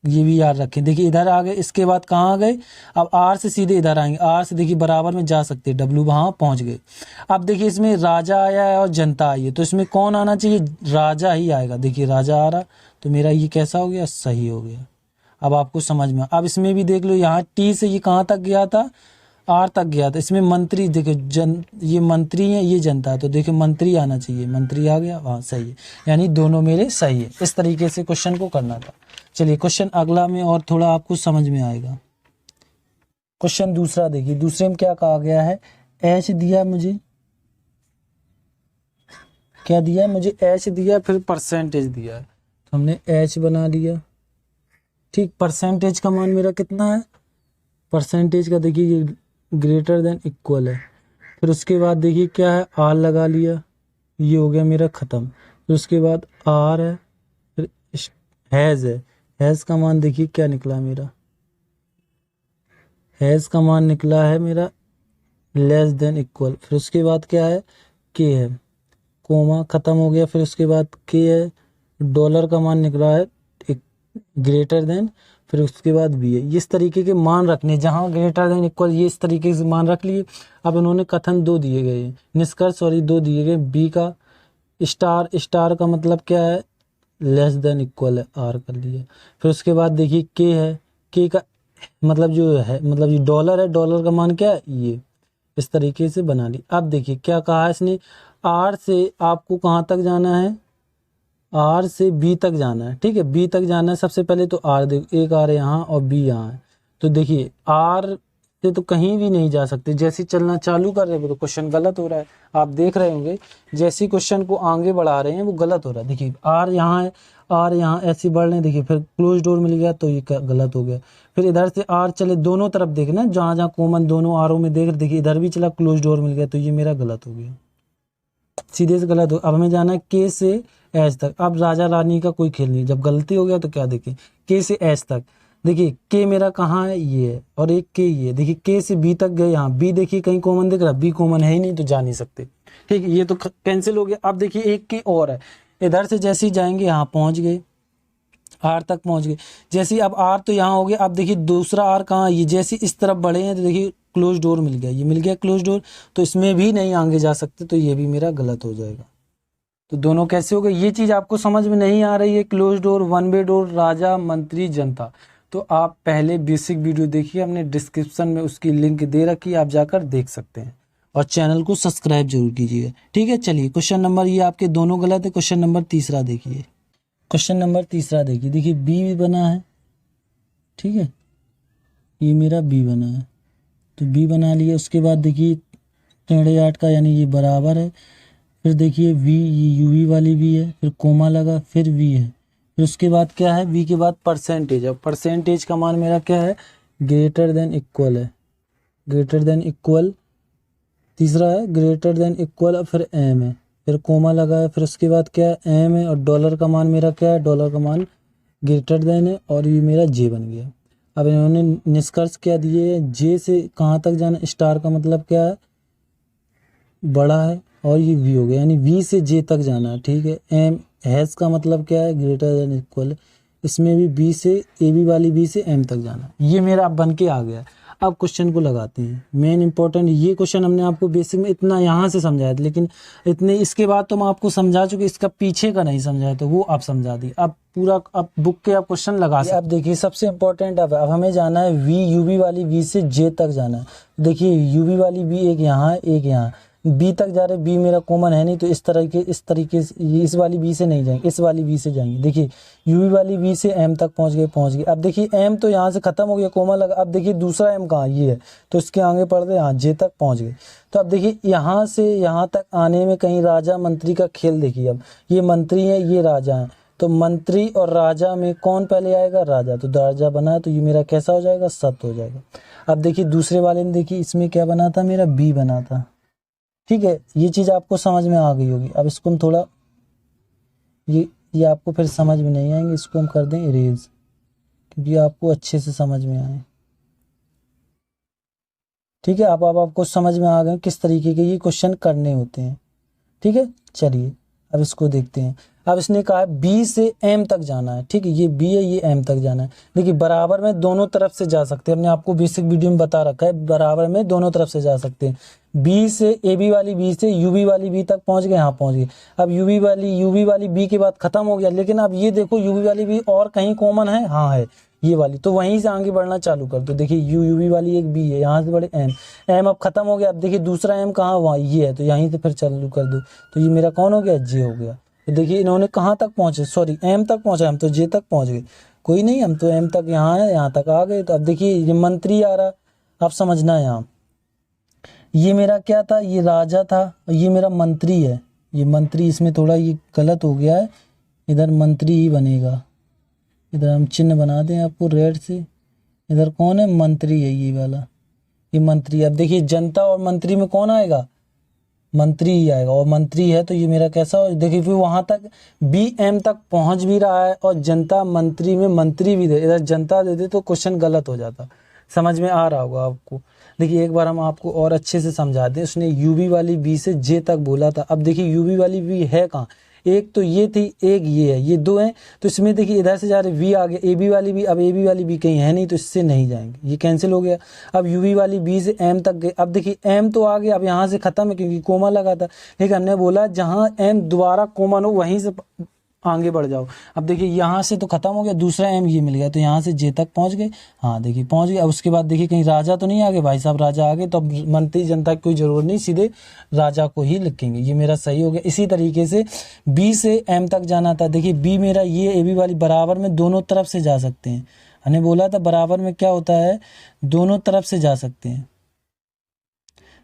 ये भी याद रखें। देखिए इधर आ गए, इसके बाद कहाँ आ गए, अब आर से सीधे इधर आएंगे, आर से देखिए बराबर में जा सकते हैं, डब्ल्यू वहाँ पहुँच गए। अब देखिए इसमें राजा आया है और जनता आई है, तो इसमें कौन आना चाहिए, राजा ही आएगा। देखिए राजा आ रहा, तो मेरा ये कैसा हो गया, सही हो गया। अब आपको समझ में, अब इसमें भी देख लो, यहाँ टी से ये कहाँ तक गया था, आर तक गया था, इसमें मंत्री देखिए ये मंत्री है, ये जनता है, तो देखिए मंत्री आना चाहिए, मंत्री आ गया, हाँ सही है, यानी दोनों मेरे सही है। इस तरीके से क्वेश्चन को करना था। चलिए क्वेश्चन अगला में और थोड़ा आपको समझ में आएगा। क्वेश्चन दूसरा देखिए, दूसरे में क्या कहा गया है, एच दिया मुझे, क्या दिया है मुझे, एच दिया, फिर परसेंटेज दिया है, तो हमने एच बना लिया। ठीक, परसेंटेज का मान मेरा कितना है, परसेंटेज का देखिए ये ग्रेटर देन इक्वल है, फिर उसके बाद देखिए क्या है, आर लगा लिया, ये हो गया मेरा ख़त्म। फिर उसके बाद आर है, फिर हैज़ है, हैज़ का मान देखिए क्या निकला मेरा, हैज़ का मान निकला है मेरा लेस देन इक्वल। फिर उसके बाद क्या है, के है, कोमा ख़त्म हो गया। फिर उसके बाद के है, डॉलर का मान निकला है ग्रेटर देन, फिर उसके बाद बी है। इस तरीके के मान रखने, जहाँ ग्रेटर देन इक्वल, ये इस तरीके से मान रख लिए। अब इन्होंने कथन दो दिए गए, निष्कर्ष सॉरी दो दिए गए, बी का स्टार, स्टार का मतलब क्या है, लेस देन इक्वल है, आर कर लिया। फिर उसके बाद देखिए के है, के का मतलब जो है, मतलब ये डॉलर है, डॉलर का मान क्या है, ये इस तरीके से बना ली। अब देखिए क्या कहा है इसने, आर से आपको कहाँ तक जाना है, आर से बी तक जाना है। ठीक है, बी तक जाना है, सबसे पहले तो आर देखो, एक आर यहाँ और बी यहाँ है, तो देखिए आर से तो कहीं भी नहीं जा सकते। जैसे चलना चालू कर रहे हैं तो क्वेश्चन गलत हो रहा है, आप देख रहे होंगे, जैसे क्वेश्चन को आगे बढ़ा रहे हैं वो गलत हो रहा है। देखिए आर यहाँ है, आर यहाँ ऐसे बढ़ रहे हैं, देखिए फिर क्लोज डोर मिल गया तो ये गलत हो गया। फिर इधर से आर चले, दोनों तरफ देखना, जहाँ जहाँ कॉमन दोनों आरों में देख, देखिए इधर भी चला, क्लोज डोर मिल गया, तो ये मेरा गलत हो गया, सीधे से गलत हो। अब हमें जाना है के से एच तक। अब राजा रानी का कोई खेल नहीं, जब गलती हो गया तो क्या देखें, के से एच तक, देखिए के मेरा कहाँ है, ये है, और एक के ये, देखिए के से बी तक गए, यहाँ बी देखिए कहीं कॉमन दिख रहा, बी कॉमन है ही नहीं, तो जा नहीं सकते। ठीक है, ये तो कैंसिल हो गया। अब देखिए एक के और है, इधर से जैसे ही जाएंगे यहाँ पहुँच गए, आर तक पहुँच गए। जैसे ही अब आर तो यहाँ हो गया, अब देखिए दूसरा आर कहाँ, ये जैसे इस तरफ बढ़े हैं तो देखिए क्लोज डोर मिल गया, ये मिल गया क्लोज डोर, तो इसमें भी नहीं आगे जा सकते, तो ये भी मेरा गलत हो जाएगा। तो दोनों कैसे हो गए, ये चीज़ आपको समझ में नहीं आ रही है, close door, one way door, राजा मंत्री जनता, तो आप पहले बेसिक वीडियो देखिए, हमने डिस्क्रिप्शन में उसकी लिंक दे रखी है, आप जाकर देख सकते हैं, और चैनल को सब्सक्राइब जरूर कीजिएगा। ठीक है, चलिए क्वेश्चन नंबर, ये आपके दोनों गलत है। क्वेश्चन नंबर तीसरा देखिए, क्वेश्चन नंबर तीसरा देखिए, देखिए बी भी बना है, ठीक है, ये मेरा बी बना है, तो बी बना लिया। उसके बाद देखिए टेढ़े आठ का, यानी ये बराबर है, फिर देखिए वी, ये यूवी वाली वी है, फिर कोमा लगा, फिर वी है, फिर उसके बाद क्या है, वी के बाद परसेंटेज। अब परसेंटेज का मान मेरा क्या है, ग्रेटर देन इक्वल है, ग्रेटर देन इक्वल, तीसरा है ग्रेटर देन इक्वल, अब फिर एम है, फिर कोमा लगा है, फिर उसके बाद क्या है, एम है, और डॉलर का मान मेरा क्या है, डॉलर का मान ग्रेटर देन है, और ये मेरा जे बन गया। अब इन्होंने निष्कर्ष क्या दिए है, जे से कहाँ तक जाना, स्टार का मतलब क्या है, बड़ा है, और ये वी हो गया, यानी वी से जे तक जाना है। ठीक है, एम हैज़ का मतलब क्या है, ग्रेटर देन इक्वल, इसमें भी बी से, ए बी वाली बी से एम तक जाना है। ये मेरा अब बन के आ गया। अब क्वेश्चन को लगाते हैं, मेन इंपॉर्टेंट ये क्वेश्चन हमने आपको बेसिक में इतना यहाँ से समझाया था, लेकिन इतने इसके बाद तो मैं आपको समझा चुके, इसका पीछे का नहीं समझाया, तो वो आप समझा दी। अब पूरा अब बुक के आप क्वेश्चन लगा सकते। अब देखिए सबसे इंपॉर्टेंट अब हमें जाना है वी, यूवी वाली वी से जे तक जाना है। देखिए यूवी वाली वी एक यहाँ है, एक यहाँ, बी तक जा रहे, बी मेरा कॉमन है नहीं, तो इस तरीके से इस वाली बी से नहीं जाएंगे, इस वाली बी से जाएंगे। देखिए यूवी वाली बी से एम तक पहुंच गए। अब देखिए एम तो यहाँ से खत्म हो गया, कोमा लगा। अब देखिए दूसरा एम कहाँ, ये है, तो इसके आगे पढ़ रहे, यहाँ जे तक पहुंच गए। तो अब देखिए यहाँ से यहाँ तक आने में कहीं राजा मंत्री का खेल देखिए। अब ये मंत्री है, ये राजा है, तो मंत्री और राजा में कौन पहले आएगा, राजा, तो राजा बना है, तो ये मेरा कैसा हो जाएगा, सत्य हो जाएगा। अब देखिए दूसरे वाले में देखिए, इसमें क्या बना था, मेरा बी बना था। ठीक है, ये चीज़ आपको समझ में आ गई होगी। अब इसको हम थोड़ा, ये आपको फिर समझ में नहीं आएंगे, इसको हम कर दें इरेज, क्योंकि आपको अच्छे से समझ में आए। ठीक है, अब आपको समझ में आ गए किस तरीके के ये क्वेश्चन करने होते हैं। ठीक है, चलिए अब इसको देखते हैं। अब इसने कहा है बी से एम तक जाना है। ठीक है, ये बी है, ये एम तक जाना है। देखिए बराबर में दोनों तरफ से जा सकते हैं, हमने आपको बेसिक वीडियो में बता रखा है, बराबर में दोनों तरफ से जा सकते हैं। बी से ए बी वाली बी से यूवी वाली बी तक पहुंच गए, यहाँ पहुंच गए। अब यूवी वाली बी के बाद खत्म हो गया, लेकिन अब ये देखो यूवी वाली बी और कहीं कॉमन है, हाँ है, ये वाली, तो वहीं से आगे बढ़ना चालू कर दो। देखिए यू यू वी वाली एक बी है, यहाँ से बढ़े एम, एम अब खत्म हो गया। अब देखिए दूसरा एम कहाँ, वहाँ ये है, तो यहीं से फिर चालू कर दो। तो ये मेरा कौन हो गया, जे हो गया। तो देखिए इन्होंने कहाँ तक पहुँचे, सॉरी एम तक पहुँचा, हम तो जे तक पहुँच गए। कोई नहीं, हम तो एम तक यहाँ है, यहाँ तक आ गए। तो अब देखिए ये मंत्री आ रहा, आप समझना है यहाँ, ये मेरा क्या था, ये राजा था, ये मेरा मंत्री है। ये मंत्री, इसमें थोड़ा ये गलत हो गया है, इधर मंत्री ही बनेगा। इधर हम चिन्ह बना दें आपको रेड से। इधर कौन है, मंत्री है ये वाला, ये मंत्री। अब देखिए जनता और मंत्री में कौन आएगा, मंत्री ही आएगा। और मंत्री है तो ये मेरा कैसा हो, देखिए फिर वहां तक बी एम तक पहुंच भी रहा है और जनता मंत्री में मंत्री भी दे, इधर जनता दे दे तो क्वेश्चन गलत हो जाता। समझ में आ रहा होगा आपको। देखिए एक बार हम आपको और अच्छे से समझा दें। उसने यूवी वाली बी से जे तक बोला था। अब देखिए यूवी वाली बी है कहाँ, एक तो ये थी, एक ये है, ये दो हैं। तो इसमें देखिए इधर से जा रहे वी आ गया, ए बी वाली बी, अब ए बी वाली बी कहीं है नहीं तो इससे नहीं जाएंगे, ये कैंसिल हो गया। अब यूवी वाली बी से एम तक गए। अब देखिए एम तो आ गया, अब यहाँ से खत्म है क्योंकि कोमा लगा था, लेकिन हमने बोला जहाँ एम दोबारा कोमा हो वहीं से आगे बढ़ जाओ। अब देखिए यहाँ से तो खत्म हो गया, दूसरा एम ये मिल गया, तो यहाँ से जे तक पहुंच गए। हाँ देखिए पहुंच गए। अब उसके बाद देखिए कहीं राजा तो नहीं आ गए, भाई साहब राजा आ गए तो अब मंत्री जनता की कोई जरूरत नहीं, सीधे राजा को ही लिखेंगे। ये मेरा सही हो गया। इसी तरीके से बी से एम तक जाना था। देखिए बी मेरा ये ए बी वाली बराबर में दोनों तरफ से जा सकते हैं। हमने बोला था बराबर में क्या होता है, दोनों तरफ से जा सकते हैं।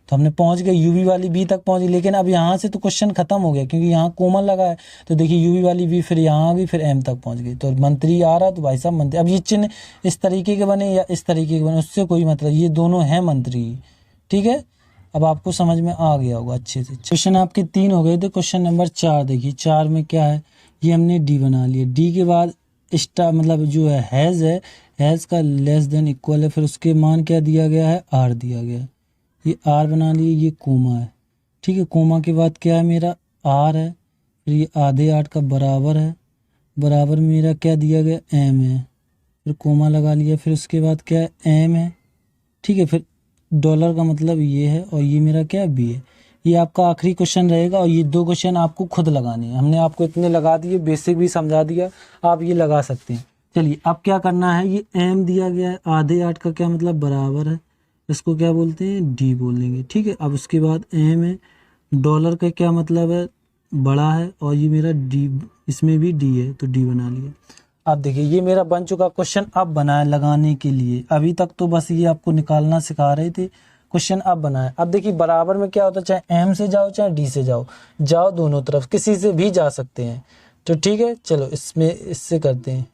तो हमने पहुंच गए, यूवी वाली बी तक पहुंच गए। लेकिन अब यहाँ से तो क्वेश्चन खत्म हो गया क्योंकि यहाँ कोमल लगा है। तो देखिए यूवी वाली बी फिर यहाँ आ गई, फिर एम तक पहुंच गई। तो मंत्री आ रहा, तो भाई साहब मंत्री। अब ये चिन्ह इस तरीके के बने या इस तरीके के बने, उससे कोई मतलब, ये दोनों हैं मंत्री। ठीक है, अब आपको समझ में आ गया होगा अच्छे से। क्वेश्चन आपके 3 हो गए थे। क्वेश्चन नंबर 4 देखिए, 4 में क्या है, ये हमने डी बना लिया। डी के बाद स्टार मतलब जो है हैज़ का लेस देन इक्वल है, फिर उसके मान क्या दिया गया है, आर दिया गया है। ये आर बना लिए, ये कोमा है। ठीक है, कोमा के बाद क्या है मेरा, आर है, फिर ये आधे 8 का बराबर है, बराबर मेरा क्या दिया गया, एम है, फिर कोमा लगा लिया, फिर उसके बाद क्या है, एम है। ठीक है, फिर डॉलर का मतलब ये है और ये मेरा क्या है, बी है। ये आपका आखिरी क्वेश्चन रहेगा और ये 2 क्वेश्चन आपको खुद लगाने हैं। हमने आपको इतने लगा दिए, बेसिक भी समझा दिया, आप ये लगा सकते हैं। चलिए अब क्या करना है, ये एम दिया गया है, आधे 8 का क्या मतलब, बराबर है, इसको क्या बोलते हैं, डी बोलेंगे। ठीक है, अब उसके बाद एम है, डॉलर का क्या मतलब है, बड़ा है, और ये मेरा डी, इसमें भी डी है तो डी बना लिया। अब देखिए ये मेरा बन चुका क्वेश्चन। अब बनाए लगाने के लिए, अभी तक तो बस ये आपको निकालना सिखा रहे थे, क्वेश्चन अब बनाए। अब देखिए बराबर में क्या होता है, चाहे एम से जाओ चाहे डी से जाओ दोनों तरफ, किसी से भी जा सकते हैं। तो ठीक है, चलो इसमें इससे करते हैं।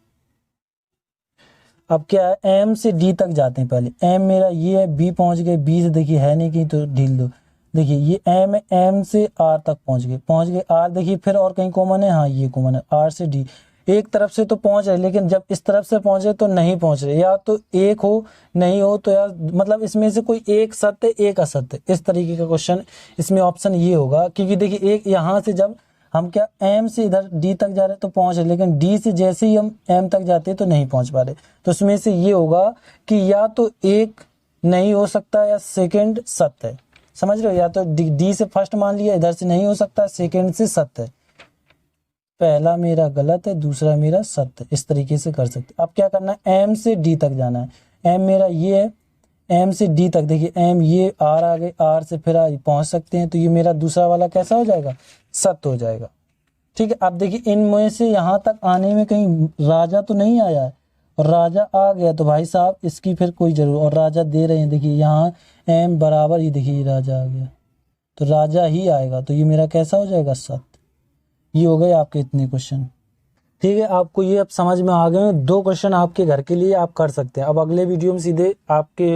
अब क्या है, एम से डी तक जाते हैं। पहले एम मेरा ये है, बी पहुंच गए, बी से देखिए है नहीं कहीं तो ढील दो। देखिए ये एम है, एम से आर तक पहुंच गए आर। देखिए फिर और कहीं कॉमन है, हाँ ये कॉमन है, आर से डी। एक तरफ से तो पहुंच रहे, लेकिन जब इस तरफ से पहुंचे तो नहीं पहुंच रहे, या तो एक हो नहीं हो तो यार मतलब इसमें से कोई एक सत्य एक असत्य, इस तरीके का क्वेश्चन इसमें ऑप्शन ये होगा। क्योंकि देखिए एक यहाँ से जब हम क्या एम से इधर डी तक जा रहे तो पहुंच रहे, लेकिन डी से जैसे ही हम एम तक जाते तो नहीं पहुंच पा रहे। तो उसमें से ये होगा कि या तो एक नहीं हो सकता या सेकंड सत्य है। समझ रहे हो, या तो डी से फर्स्ट मान लिया, इधर से नहीं हो सकता, सेकंड से सत्य है। पहला मेरा गलत है, दूसरा मेरा सत्य, इस तरीके से कर सकते। अब क्या करना है, एम से डी तक जाना है। एम मेरा ये है, एम से डी तक, देखिए एम ये आर आ गए, आर से फिर पहुंच सकते हैं, तो ये मेरा दूसरा वाला कैसा हो जाएगा, सत्य हो जाएगा। ठीक है, अब देखिए इनमें से यहाँ तक आने में कहीं राजा तो नहीं आया है, और राजा आ गया तो भाई साहब इसकी फिर कोई जरूर, और राजा दे रहे हैं, देखिए यहाँ एम बराबर, ये देखिए राजा आ गया तो राजा ही आएगा, तो ये मेरा कैसा हो जाएगा, सत्य। ये हो गए आपके इतने क्वेश्चन। ठीक है, आपको ये अब समझ में आ गए। 2 क्वेश्चन आपके घर के लिए आप कर सकते हैं। अब अगले वीडियो में सीधे आपके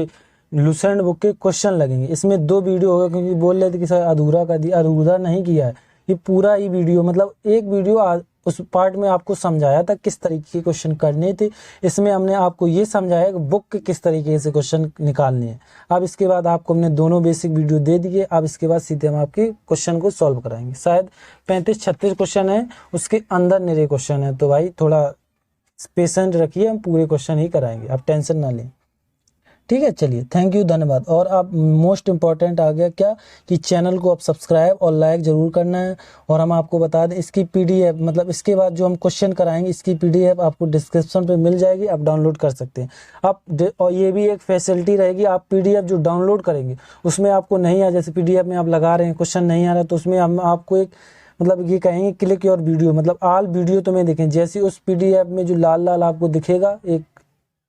लुसेंट बुक के क्वेश्चन लगेंगे। इसमें 2 वीडियो होगा, क्योंकि बोल रहे थे कि सर अधूरा कर दिया, अधूरा नहीं किया है, ये पूरा ही वीडियो, मतलब एक वीडियो उस पार्ट में आपको समझाया था किस तरीके के क्वेश्चन करने थे। इसमें हमने आपको ये समझाया कि बुक के किस तरीके से क्वेश्चन निकालने हैं। अब इसके बाद आपको हमने दोनों बेसिक वीडियो दे दिए। अब इसके बाद सीधे हम आपके क्वेश्चन को सॉल्व कराएंगे। शायद 35-36 क्वेश्चन है, उसके अंदर मेरे क्वेश्चन है, तो भाई थोड़ा पेशेंट रखिए, हम पूरे क्वेश्चन ही कराएंगे, आप टेंशन ना लें। ठीक है, चलिए थैंक यू, धन्यवाद। और आप मोस्ट इम्पॉर्टेंट आ गया क्या कि चैनल को आप सब्सक्राइब और लाइक जरूर करना है। और हम आपको बता दें इसकी पीडीएफ, मतलब इसके बाद जो हम क्वेश्चन कराएंगे इसकी पीडीएफ आपको डिस्क्रिप्शन पे मिल जाएगी, आप डाउनलोड कर सकते हैं आप। और ये भी एक फैसिलिटी रहेगी, आप पीडीएफ जो डाउनलोड करेंगे उसमें आपको नहीं आ, जैसे पीडीएफ में आप लगा रहे हैं क्वेश्चन नहीं आ रहा, तो उसमें हम आपको एक मतलब ये कहेंगे क्लिक योर वीडियो, मतलब ऑल वीडियो तुम्हें दिखें। जैसे उस पीडीएफ में जो लाल लाल आपको दिखेगा एक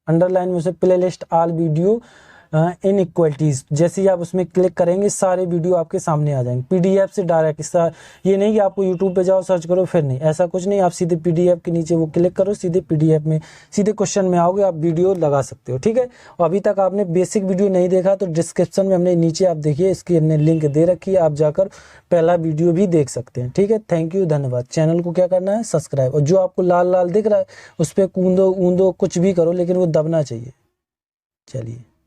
अंडरलाइन में, उसे प्ले लिस्ट ऑल वीडियो इन इक्वलिटीज, जैसे ही आप उसमें क्लिक करेंगे सारे वीडियो आपके सामने आ जाएंगे पीडीएफ से डायरेक्ट। ये नहीं कि आपको यूट्यूब पे जाओ सर्च करो फिर नहीं, ऐसा कुछ नहीं, आप सीधे पीडीएफ के नीचे वो क्लिक करो, सीधे पीडीएफ में सीधे क्वेश्चन में आओगे, आप वीडियो लगा सकते हो। ठीक है, और अभी तक आपने बेसिक वीडियो नहीं देखा तो डिस्क्रिप्शन में हमने नीचे आप देखिए इसकी हमने लिंक दे रखी है, आप जाकर पहला वीडियो भी देख सकते हैं। ठीक है, थैंक यू, धन्यवाद। चैनल को क्या करना है, सब्सक्राइब, और जो आपको लाल लाल दिख रहा है उस पर कूदो ऊंदो कुछ भी करो लेकिन वो दबना चाहिए। चलिए।